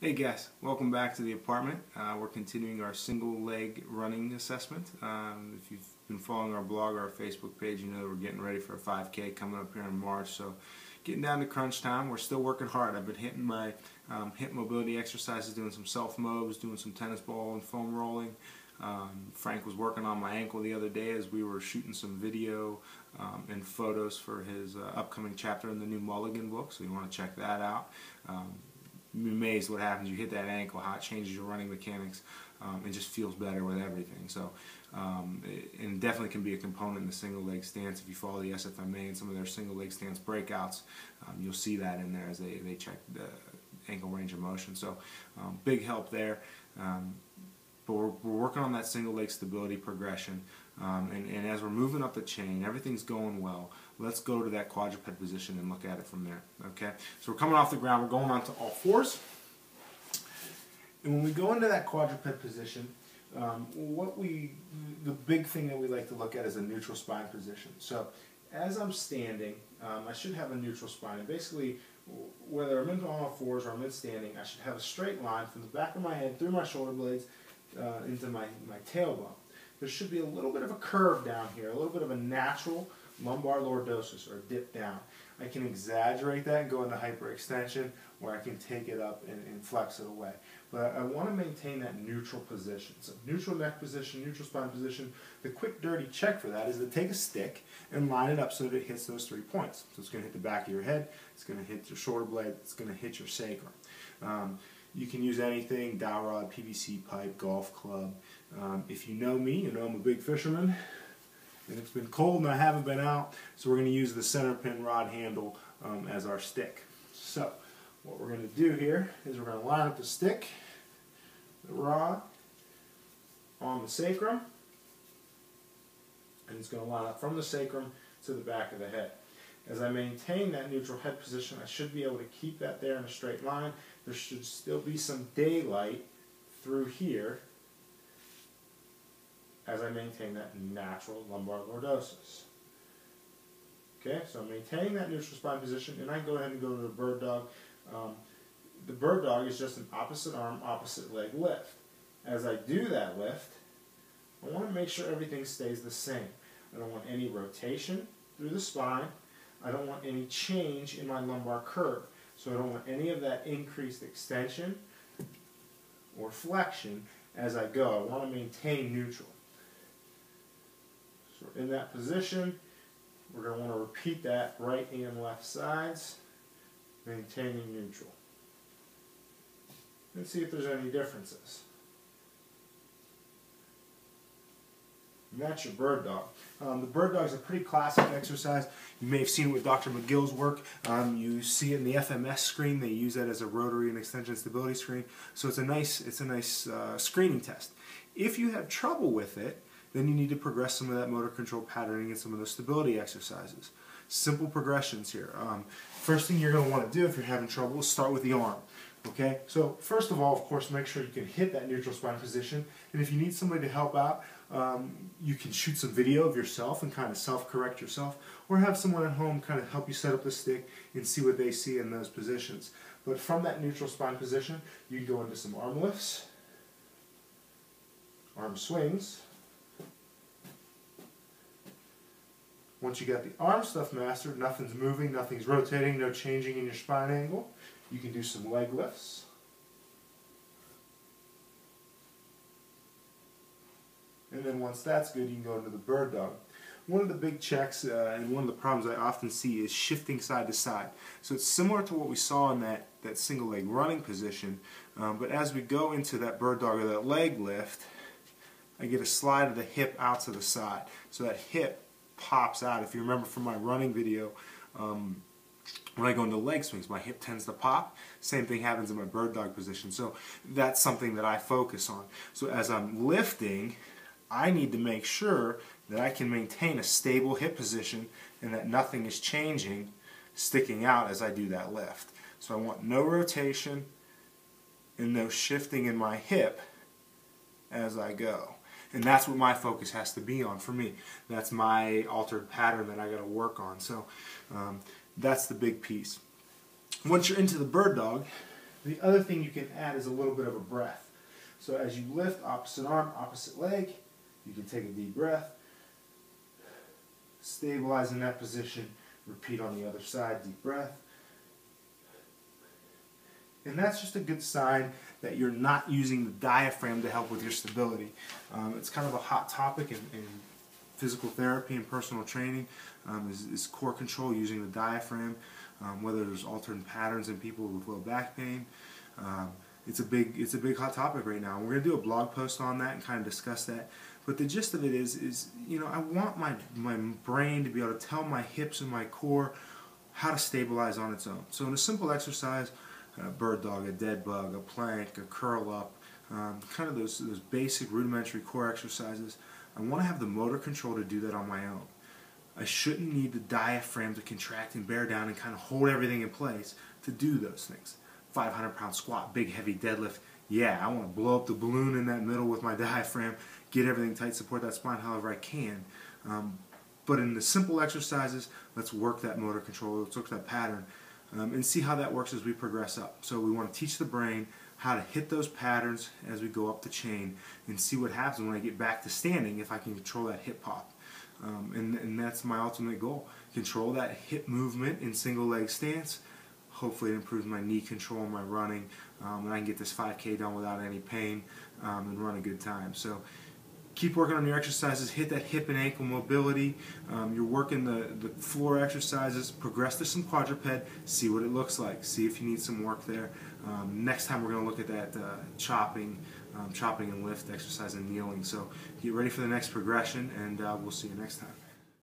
Hey guys, welcome back to the apartment. We're continuing our single leg running assessment. If you've been following our blog or our Facebook page, you know that we're getting ready for a 5K coming up here in March. So getting down to crunch time. We're still working hard. I've been hitting my hip mobility exercises, doing some self-mobs, doing some tennis ball and foam rolling. Frank was working on my ankle the other day as we were shooting some video and photos for his upcoming chapter in the new Mulligan book, so you want to check that out. You're amazed what happens. You hit that ankle, how it changes your running mechanics. It just feels better with everything. So, and definitely can be a component in the single leg stance. If you follow the SFMA and some of their single leg stance breakouts, you'll see that in there as they check the ankle range of motion. So, big help there. But we're working on that single leg stability progression, and as we're moving up the chain, everything's going well. Let's go to that quadruped position and look at it from there. Okay, so we're coming off the ground, we're going on to all fours, and when we go into that quadruped position, the big thing that we like to look at is a neutral spine position. So as I'm standing, I should have a neutral spine, and basically whether I'm in all fours or I'm in standing, I should have a straight line from the back of my head through my shoulder blades into my tailbone. There should be a little bit of a curve down here, a little bit of a natural lumbar lordosis, or dip down. I can exaggerate that and go into hyperextension, or I can take it up and flex it away. But I want to maintain that neutral position. So neutral neck position, neutral spine position. The quick dirty check for that is to take a stick and line it up so that it hits those 3 points. So it's going to hit the back of your head, it's going to hit your shoulder blade, it's going to hit your sacrum. You can use anything, dowel rod, PVC pipe, golf club. If you know me, you know I'm a big fisherman, and it's been cold and I haven't been out, so we're going to use the center pin rod handle as our stick. So what we're going to do here is we're going to line up the stick, the rod, on the sacrum, and it's going to line up from the sacrum to the back of the head. As I maintain that neutral head position, I should be able to keep that there in a straight line. There should still be some daylight through here as I maintain that natural lumbar lordosis. Okay, so I'm maintaining that neutral spine position, and I go ahead and go to the bird dog. The bird dog is just an opposite arm, opposite leg lift. As I do that lift, I want to make sure everything stays the same. I don't want any rotation through the spine. I don't want any change in my lumbar curve. So I don't want any of that increased extension or flexion as I go. I want to maintain neutral. So in that position, we're going to want to repeat that right and left sides, maintaining neutral. And see if there's any differences. And that's your bird dog. The bird dog is a pretty classic exercise. You may have seen it with Dr. McGill's work. You see it in the FMS screen. They use that as a rotary and extension stability screen. So it's a nice screening test. If you have trouble with it, then you need to progress some of that motor control patterning and some of those stability exercises. Simple progressions here. First thing you're going to want to do if you're having trouble is start with the arm. Okay, so first of all, of course, make sure you can hit that neutral spine position, and if you need somebody to help out, you can shoot some video of yourself and kind of self-correct yourself, or have someone at home kind of help you set up the stick and see what they see in those positions. But from that neutral spine position, you can go into some arm lifts, arm swings. Once you got the arm stuff mastered, nothing's moving, nothing's rotating, no changing in your spine angle, you can do some leg lifts. And then once that's good, you can go into the bird dog. One of the big checks and one of the problems I often see is shifting side to side. So it's similar to what we saw in that single leg running position, but as we go into that bird dog or that leg lift, I get a slide of the hip out to the side. So that hip pops out. If you remember from my running video, when I go into leg swings, my hip tends to pop. Same thing happens in my bird dog position. So that's something that I focus on. So as I'm lifting, I need to make sure that I can maintain a stable hip position and that nothing is changing, sticking out as I do that lift. So I want no rotation and no shifting in my hip as I go. And that's what my focus has to be on for me. That's my altered pattern that I got to work on. So that's the big piece. Once you're into the bird dog, The other thing you can add is a little bit of a breath. So as you lift, opposite arm, opposite leg, you can take a deep breath, stabilize in that position, repeat on the other side, deep breath. And that's just a good sign that you're not using the diaphragm to help with your stability. It's kind of a hot topic in physical therapy and personal training, is core control using the diaphragm, whether there's alternate patterns in people with low back pain. It's a big hot topic right now. We're going to do a blog post on that and kind of discuss that. But the gist of it is you know, I want my brain to be able to tell my hips and my core how to stabilize on its own. So in a simple exercise, a bird dog, a dead bug, a plank, a curl up, kind of those basic rudimentary core exercises, I want to have the motor control to do that on my own. I shouldn't need the diaphragm to contract and bear down and kind of hold everything in place to do those things. 500-pound squat, big heavy deadlift, yeah, I want to blow up the balloon in that middle with my diaphragm, get everything tight, support that spine however I can. But in the simple exercises, let's work that motor control, let's work that pattern, and see how that works as we progress up. So we want to teach the brain how to hit those patterns as we go up the chain and see what happens when I get back to standing if I can control that hip pop. And that's my ultimate goal. Control that hip movement in single leg stance. Hopefully it improves my knee control and my running, and I can get this 5K done without any pain and run a good time. So keep working on your exercises, hit that hip and ankle mobility. You're working the floor exercises, progress to some quadruped, see what it looks like, see if you need some work there. Next time we're going to look at that chopping and lift exercise and kneeling. So get ready for the next progression, and we'll see you next time.